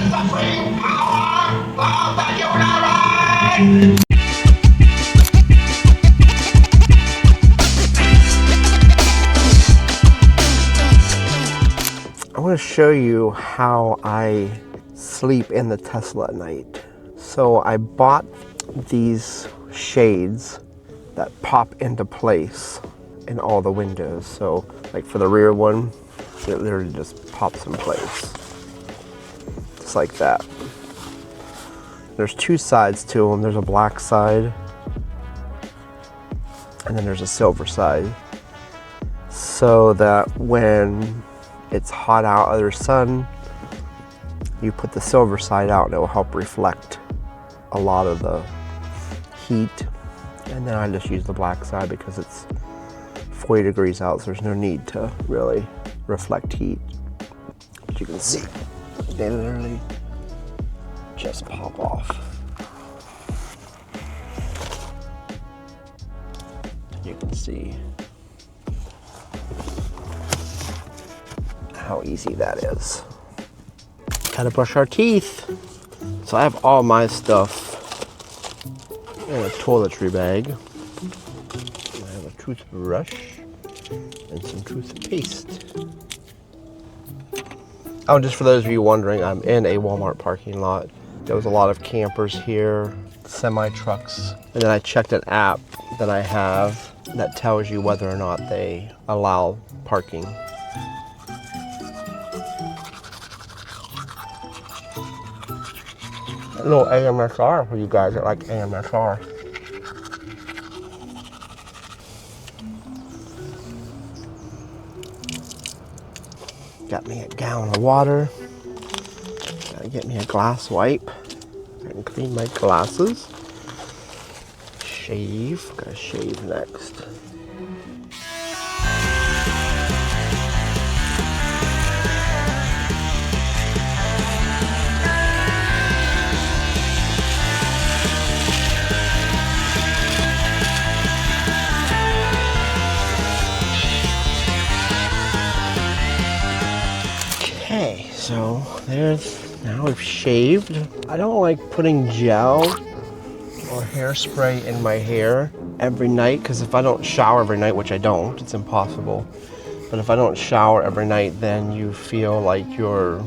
supreme power of the universe! I want to show you how I sleep in the Tesla at night. So I bought these shades that pop into place in all the windows. So like for the rear one, it literally just pops in place. Just like that. There's two sides to them. There's a black side and then there's a silver side. So that when it's hot out or there's sun, you put the silver side out and it will help reflect a lot of the heat. And then I just use the black side because it's 40 degrees out, so there's no need to really reflect heat. As you can see, they literally just pop off. You can see how easy that is. Gotta brush our teeth. So I have all my stuff in a toiletry bag. I have a toothbrush and some toothpaste. Oh, just for those of you wondering, I'm in a Walmart parking lot. There was a lot of campers here, semi-trucks. And then I checked an app that I have that tells you whether or not they allow parking. A little AMSR for you guys that like AMSR. Got me a gallon of water. Gotta get me a glass wipe. I can clean my glasses. Shave. Gotta shave next. Okay, so now we've shaved. I don't like putting gel or hairspray in my hair every night because if I don't shower every night, which I don't, it's impossible. But if I don't shower every night, then you feel like you're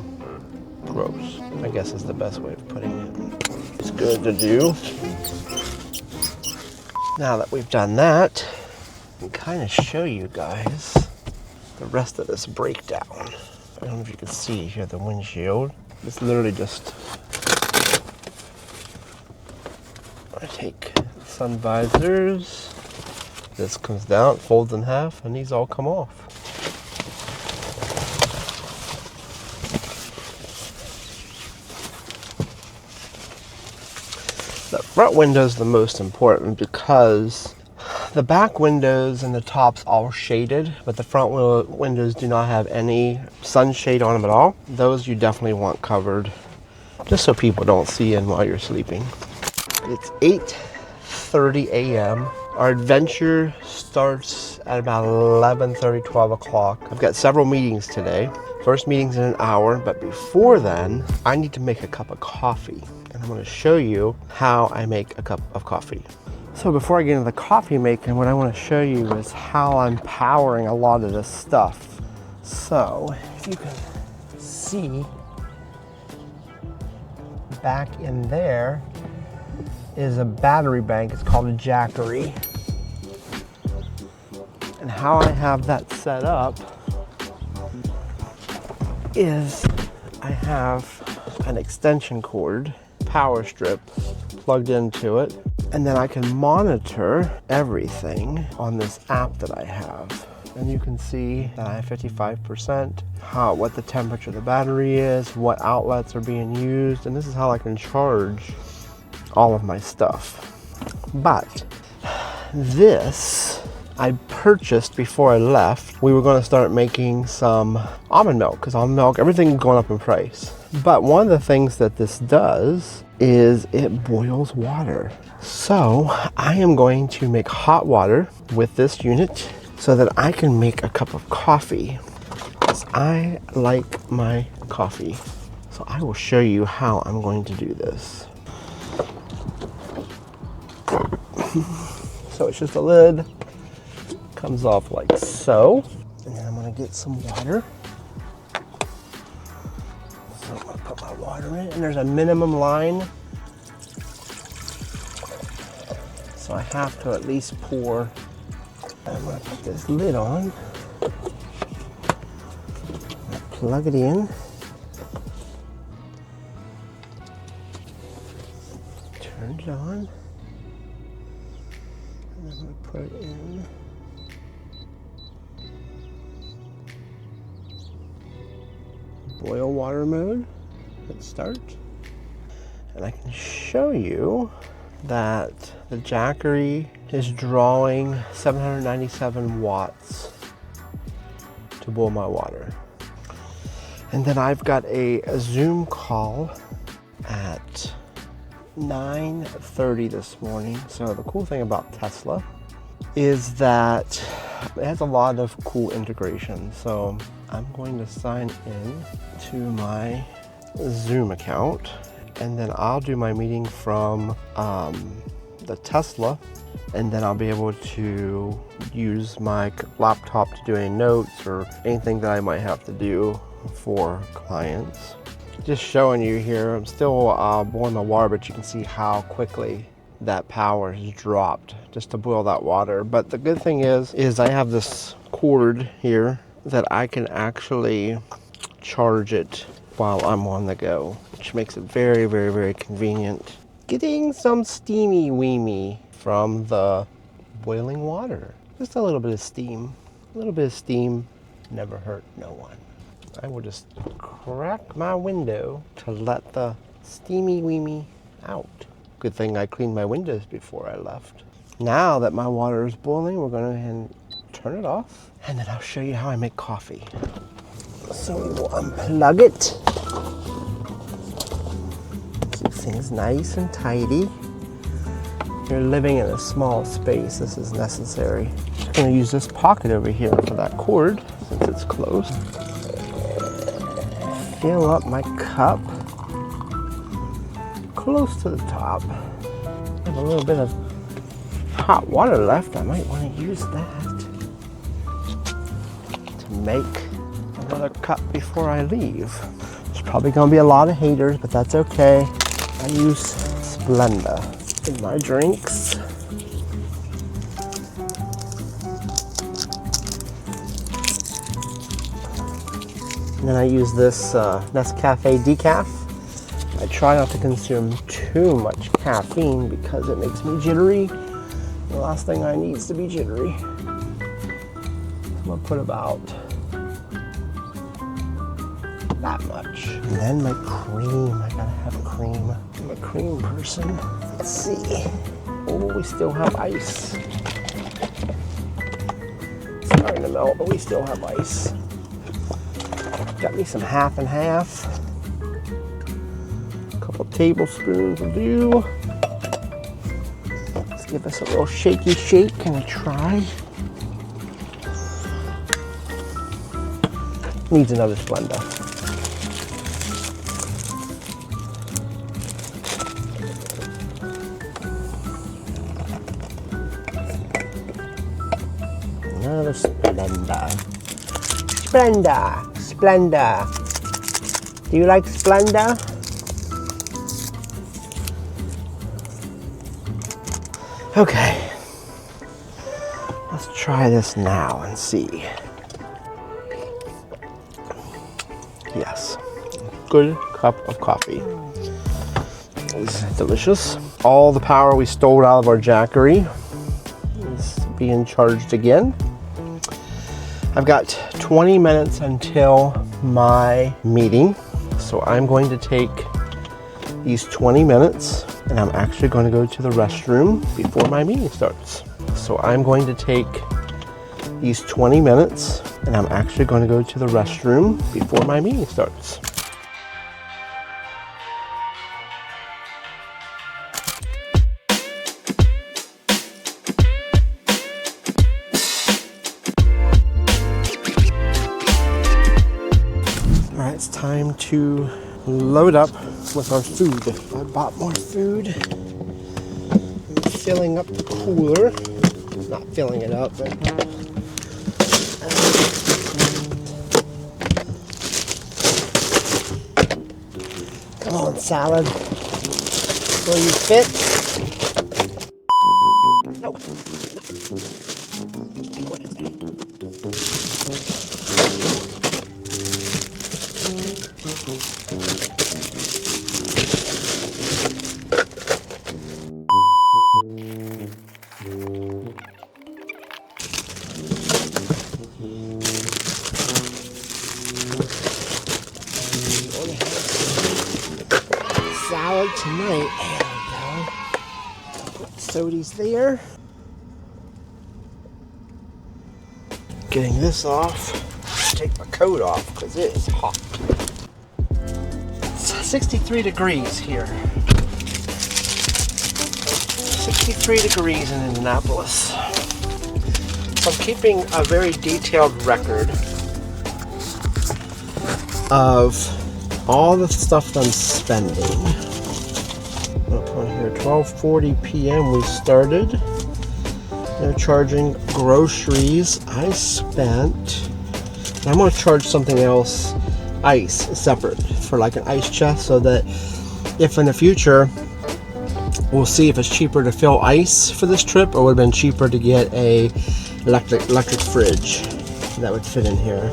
gross, I guess is the best way of putting it. It's good to do. Now that we've done that, I can kind of show you guys the rest of this breakdown. I don't know if you can see here the windshield. It's literally just, I take sun visors, this comes down, folds in half, and these all come off. The front window is the most important because the back windows and the tops all shaded, but the front windows do not have any sunshade on them at all. Those you definitely want covered, just so people don't see in while you're sleeping. It's 8:30 a.m. Our adventure starts at about 11:30, 12 o'clock. I've got several meetings today. First meeting's in an hour, but before then, I need to make a cup of coffee. And I'm gonna show you how I make a cup of coffee. So before I get into the coffee making, what I want to show you is how I'm powering a lot of this stuff. So if you can see, back in there is a battery bank. It's called a Jackery. And how I have that set up is I have an extension cord, power strip plugged into it. And then I can monitor everything on this app that I have. And you can see that I have 55%, what the temperature of the battery is, what outlets are being used, and this is how I can charge all of my stuff. But this I purchased before I left. We were going to start making some almond milk, because almond milk, everything's going up in price. But one of the things that this does is it boils water. So I am going to make hot water with this unit so that I can make a cup of coffee, because I like my coffee So I will show you how I'm going to do this. So it's just a lid, comes off like so. And then I'm gonna get some water. So I'm gonna put my water in, and there's a minimum line. So I have to at least pour. I'm gonna put this lid on. Plug it in. Turn it on. And I'm gonna put it in. Boil water mode. Hit start. And I can show you that the Jackery is drawing 797 watts to boil my water. And then I've got a Zoom call at 9:30 this morning. So the cool thing about Tesla is that it has a lot of cool integration. So I'm going to sign in to my Zoom account, and then I'll do my meeting from the Tesla, and then I'll be able to use my laptop to do any notes or anything that I might have to do for clients. Just showing you here, I'm still boiling the water, but you can see how quickly that power has dropped just to boil that water. But the good thing is I have this cord here that I can actually charge it while I'm on the go, which makes it very, very, very convenient. Getting some steamy weemy from the boiling water. Just a little bit of steam. A little bit of steam never hurt no one. I will just crack my window to let the steamy weemy out. Good thing I cleaned my windows before I left. Now that my water is boiling, we're going to go ahead and turn it off, and then I'll show you how I make coffee. So we will unplug it. Keep things nice and tidy. You're living in a small space, this is necessary. I'm going to use this pocket over here for that cord since it's closed. Fill up my cup close to the top. I have a little bit of hot water left. I might want to use that to make another cup before I leave. There's probably going to be a lot of haters, but that's okay. I use Splenda in my drinks. And then I use this Nescafe decaf. I try not to consume too much caffeine because it makes me jittery. The last thing I need is to be jittery. I'm gonna put about that much. And then my cream, I gotta have cream. I'm a cream person. Let's see. Oh, we still have ice. It's starting to melt, but we still have ice. Got me some half and half. A couple tablespoons will do. Let's give this a little shaky shake and a try. Needs another Splenda. Another Splenda. Splenda. Splenda. Do you like Splenda? Okay. Let's try this now and see. Yes. Good cup of coffee. This is delicious. All the power we stole out of our Jackery is being charged again. I've got 20 minutes until my meeting, so I'm going to take these 20 minutes and I'm actually going to go to the restroom before my meeting starts. So I'm going to take these 20 minutes and I'm actually going to go to the restroom before my meeting starts. All right, it's time to load up with our food. I bought more food. I'm filling up the cooler. Not filling it up, but come on, salad. Will you fit? Nope. What is that? Salad tonight. There we go. Put sodies there. Getting this off. Take my coat off because it is hot. It's 63 degrees here. 63 degrees in Indianapolis. So I'm keeping a very detailed record of all the stuff that I'm spending. Up on here, 12:40 p.m. we started. They're charging groceries. I spent. I'm going to charge something else, ice, separate for like an ice chest, so that if in the future we'll see if it's cheaper to fill ice for this trip, or would have been cheaper to get a electric fridge that would fit in here.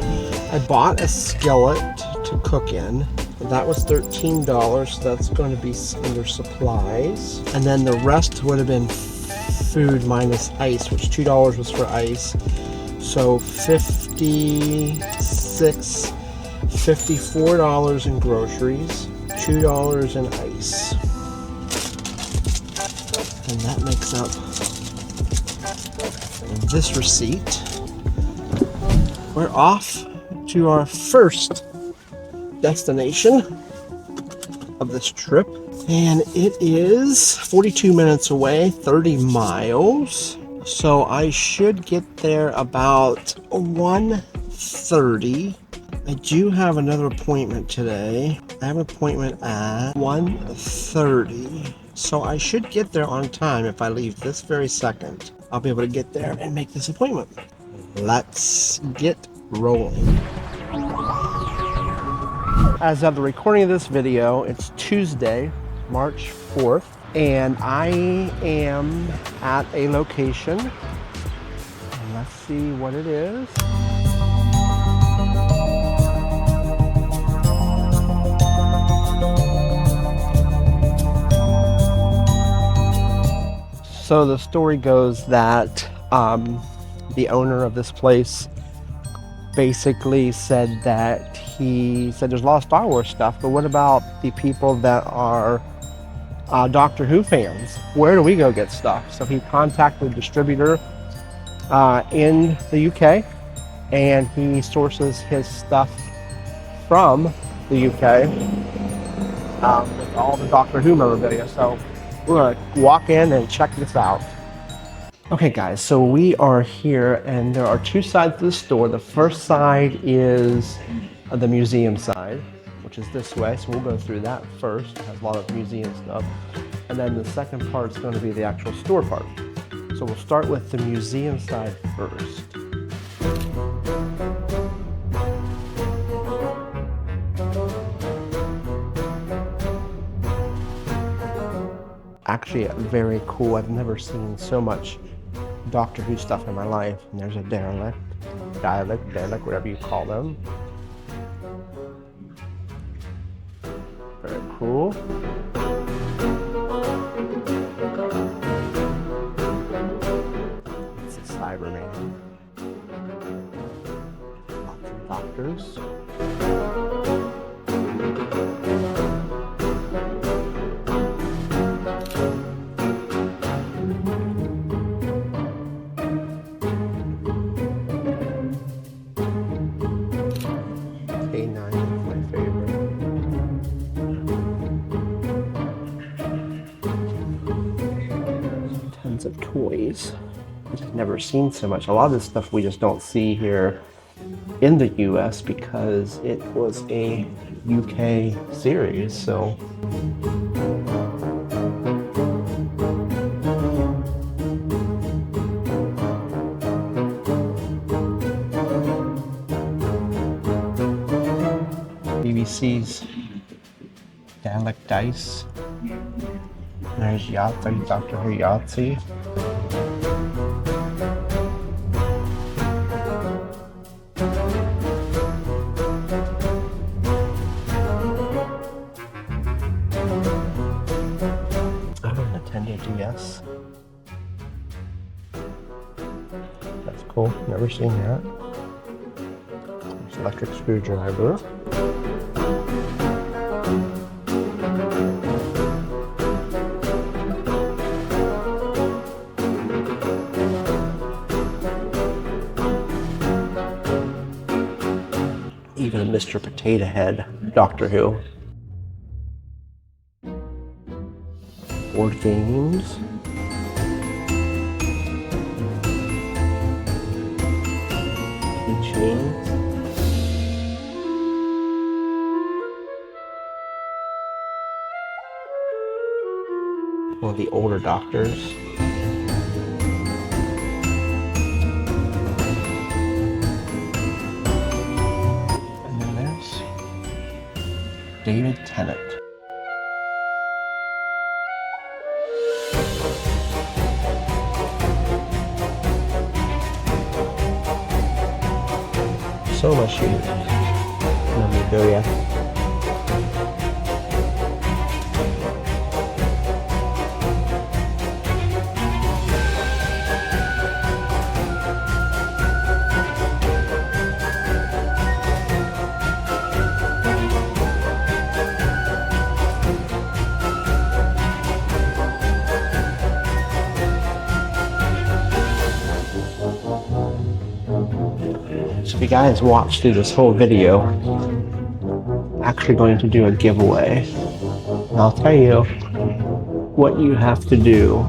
I bought a skillet to cook in. That was $13, so that's going to be under supplies. And then the rest would have been food minus ice, which $2 was for ice. So $54 in groceries, $2 in ice. And that makes up this receipt. We're off to our first destination of this trip, and it is 42 minutes away, 30 miles. So I should get there about 1:30. I do have another appointment today. I have an appointment at 1:30. So I should get there on time. If I leave this very second, I'll be able to get there and make this appointment. Let's get rolling. As of the recording of this video, it's Tuesday, March 4th, and I am at a location. And let's see what it is. So the story goes that the owner of this place basically said that he said there's a lot of Star Wars stuff, but what about the people that are Doctor Who fans? Where do we go get stuff? So he contacted a distributor in the UK, and he sources his stuff from the UK with all the Doctor Who memorabilia. So we're gonna walk in and check this out. Okay guys, so we are here, and there are two sides to the store. The first side is the museum side, which is this way, so we'll go through that first. It has a lot of museum stuff. And then the second part is going to be the actual store part. So we'll start with the museum side first. Actually, very cool. I've never seen so much Doctor Who stuff in my life. And there's a derelict, whatever you call them. Very cool. It's a Cyberman. Lots of doctors. Of toys. I've never seen so much. A lot of this stuff we just don't see here in the US because it was a UK series, so. BBC's Dalek Dice. There's Yahtzee, Doctor Who Yahtzee. I have a Nintendo DS. That's cool. Never seen that. There's an electric screwdriver. Even Mr. Potato Head, Doctor Who. Board games. Keychains. One of the older Doctors. David Tennant. So much use. Memorabilia. So if you guys watched through this whole video, I'm actually going to do a giveaway. And I'll tell you what you have to do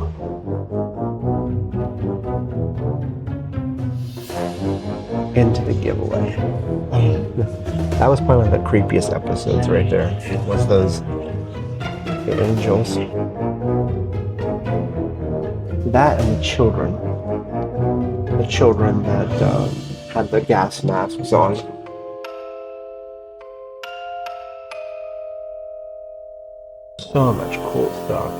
into the giveaway. That was probably one of the creepiest episodes right there. Was those angels. That and the children. The children that had the gas masks on. So much cool stuff.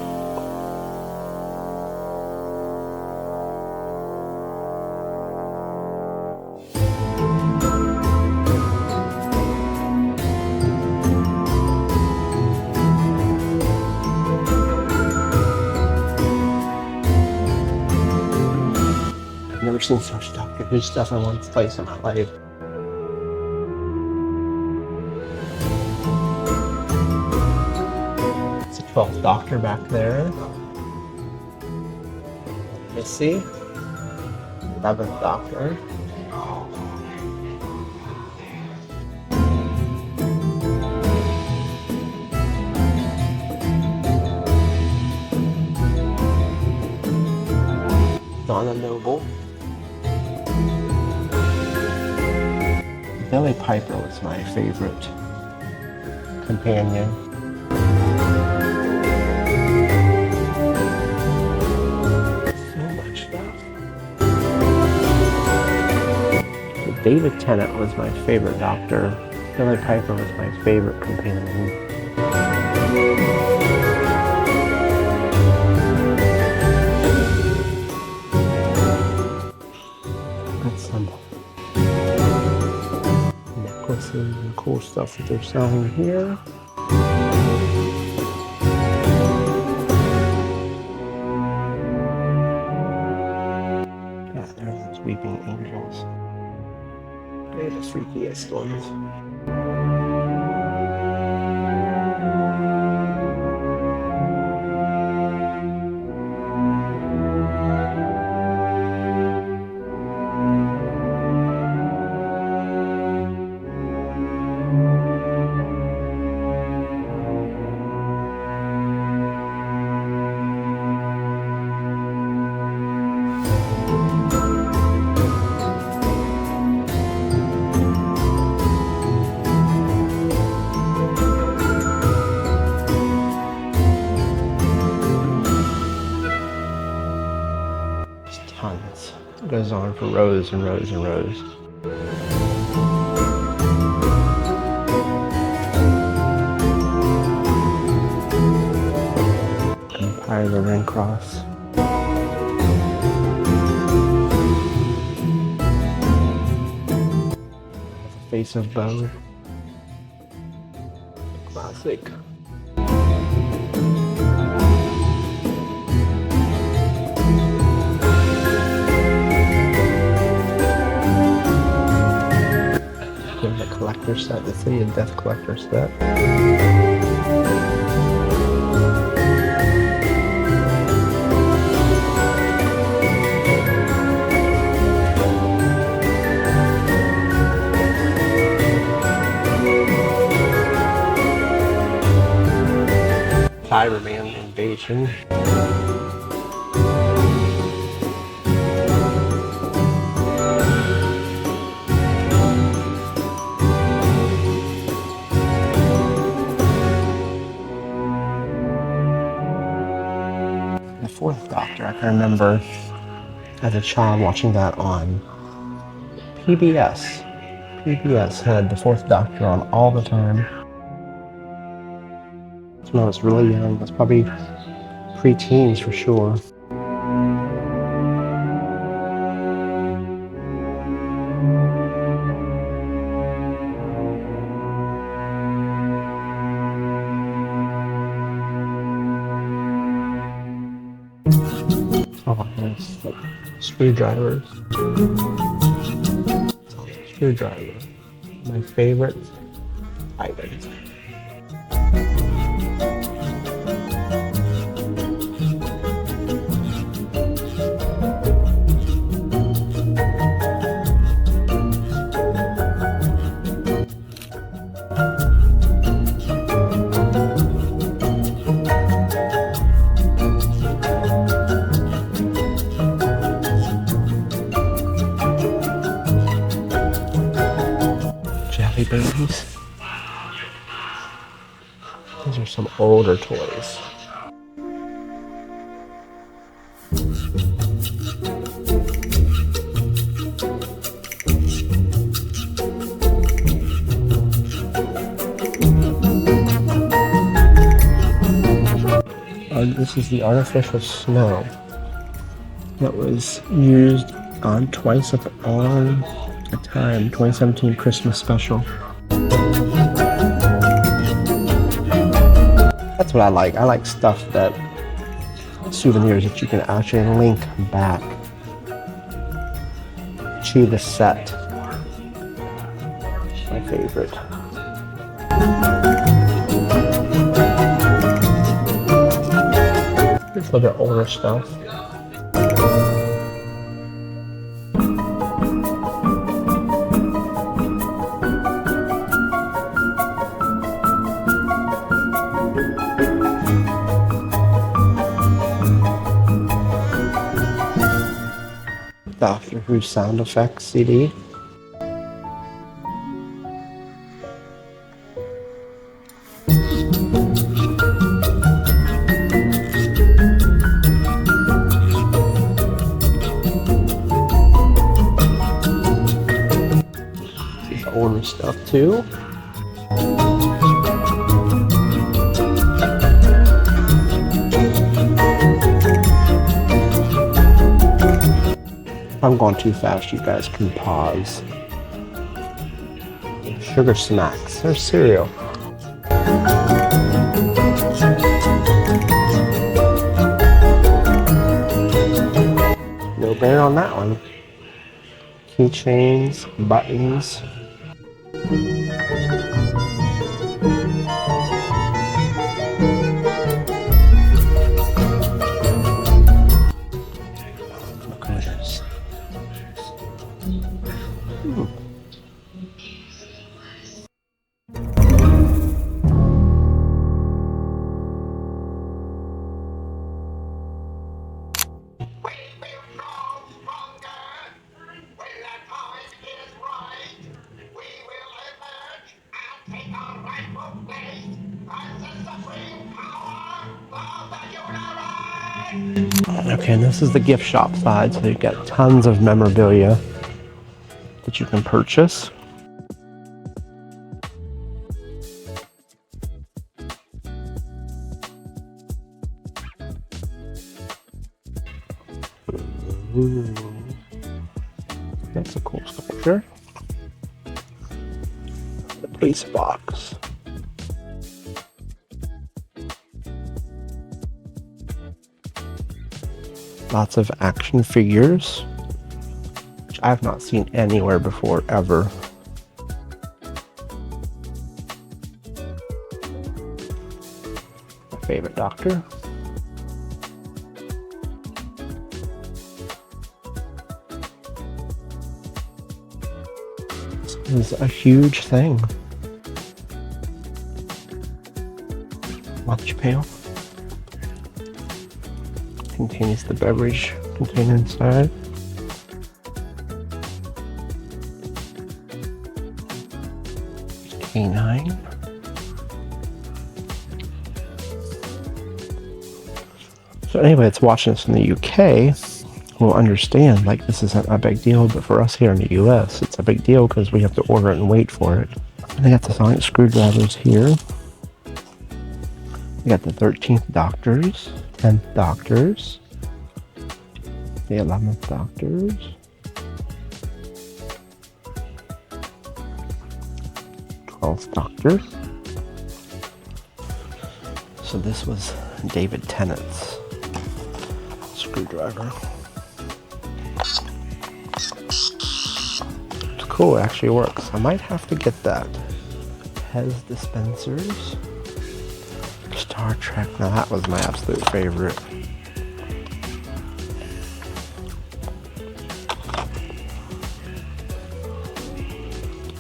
I've never seen so much Doctor Who stuff in one place in my life. It's the 12th Doctor back there. Missy. 11th Doctor. Donna Noble. Billie Piper was my favorite companion. So much stuff. So David Tennant was my favorite Doctor. Billie Piper was my favorite companion. That's some necklaces and cool stuff that they're selling here. Yeah, there's those weeping angels. They're the freakiest ones. goes on for rows and rows and rows. Empire of the Ring Cross. The face of Bo. Classic. Here's a collector set, the City of Death collector set. Cyberman Invasion. The Fourth Doctor, I can remember as a child watching that on PBS. PBS had The Fourth Doctor on all the time. When I was really young, I was probably pre-teens for sure. Oh, yes, like screwdrivers. Screwdriver, my favorite item. Jelly babies. These are some older toys. This is the artificial snow that was used on Twice Upon a Time 2017 Christmas special. That's what I like. I like stuff that, souvenirs that you can actually link back to the set. My favorite. Here's a little bit older stuff. Doctor Who sound effects CD. These older stuff too. If I'm going too fast, you guys can pause. Sugar Smacks. They're cereal. No bear on that one. Keychains, buttons. Look at this. Okay, and this is the gift shop side, so you've got tons of memorabilia that you can purchase. Ooh, that's a cool sculpture. The police box. Lots of action figures, which I have not seen anywhere before, ever. My favorite Doctor. This is a huge thing. Lunch pail. Contains the beverage container inside. K9. So anybody that's watching this in the UK will understand, like, this isn't a big deal, but for us here in the US, it's a big deal because we have to order it and wait for it. And they got the sonic screwdrivers here. We got the 13th Doctors, 10th Doctors, the 11th Doctors, 12th Doctor. So this was David Tennant's screwdriver. It's cool, it actually works. I might have to get that. Pez dispensers. Star Trek, now that was my absolute favorite.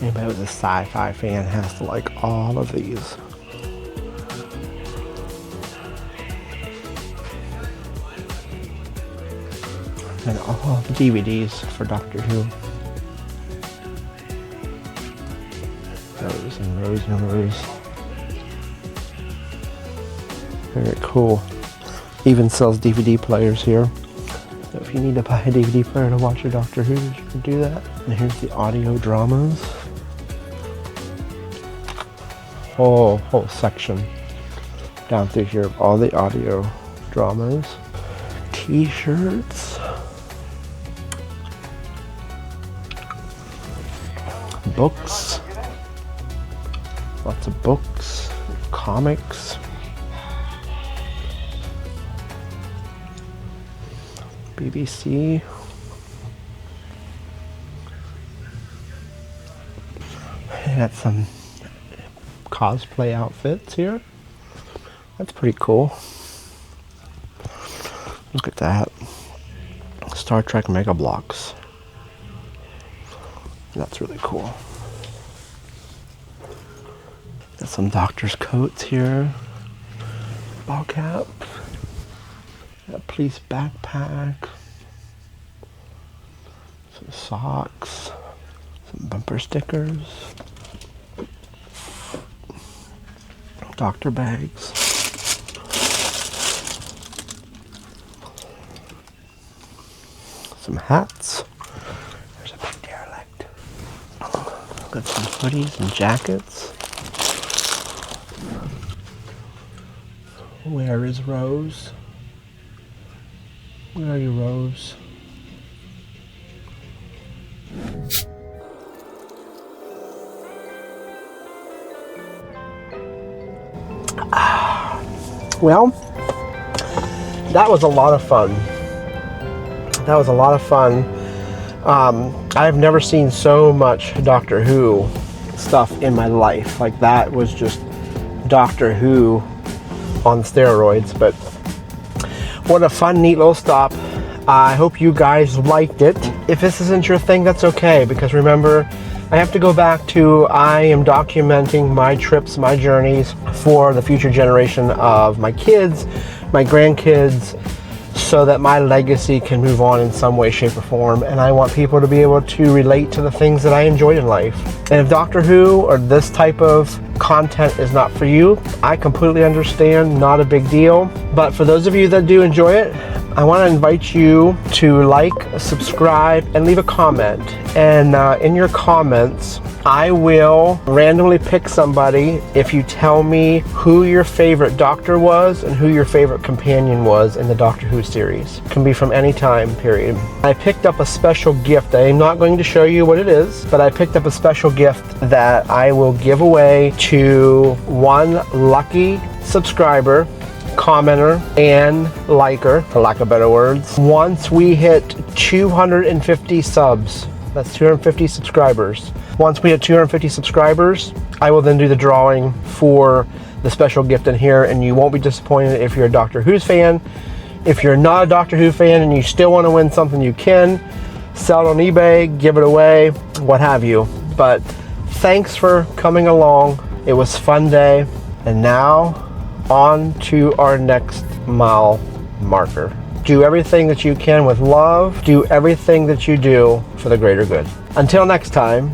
Anybody who's a sci-fi fan has to like all of these. And all the DVDs for Doctor Who. Rows and rows and rows. Very cool. Even sells DVD players here. So if you need to buy a DVD player to watch your Doctor Who, you can do that. And here's the audio dramas. Whole section down through here of all the audio dramas. T-shirts. Books. Lots of books. Comics. BBC. Got some cosplay outfits here. That's pretty cool. Look at that. Star Trek Mega Blocks. That's really cool. Got some doctor's coats here. Ball cap. Got a police backpack. Some socks. Some bumper stickers. Doctor bags. Some hats. There's a big derelict. Got some hoodies and jackets. Where is Rose? Where are you, Rose? Well, that was a lot of fun. That was a lot of fun. I've never seen so much Doctor Who stuff in my life. Like, that was just Doctor Who on steroids. But what a fun, neat little stop. I hope you guys liked it. If this isn't your thing, that's okay, because remember, I have to go back to, I am documenting my trips, my journeys for the future generation of my kids, my grandkids, so that my legacy can move on in some way, shape, or form. And I want people to be able to relate to the things that I enjoyed in life. And if Doctor Who or this type of content is not for you, I completely understand, not a big deal. But for those of you that do enjoy it, I want to invite you to like, subscribe, and leave a comment. And in your comments, I will randomly pick somebody if you tell me who your favorite doctor was and who your favorite companion was in the Doctor Who series. It can be from any time period. I picked up a special gift. I'm not going to show you what it is, but I picked up a special gift that I will give away to one lucky subscriber, commenter, and liker, for lack of better words, once we hit 250 subs. That's 250 subscribers. Once we hit 250 subscribers, I will then do the drawing for the special gift in here, and you won't be disappointed if you're a Doctor Who fan. If you're not a Doctor Who fan and you still want to win something, you can sell it on eBay, give it away, what have you. But thanks for coming along. It was a fun day. And now on to our next mile marker. Do everything that you can with love. Do everything that you do for the greater good. Until next time.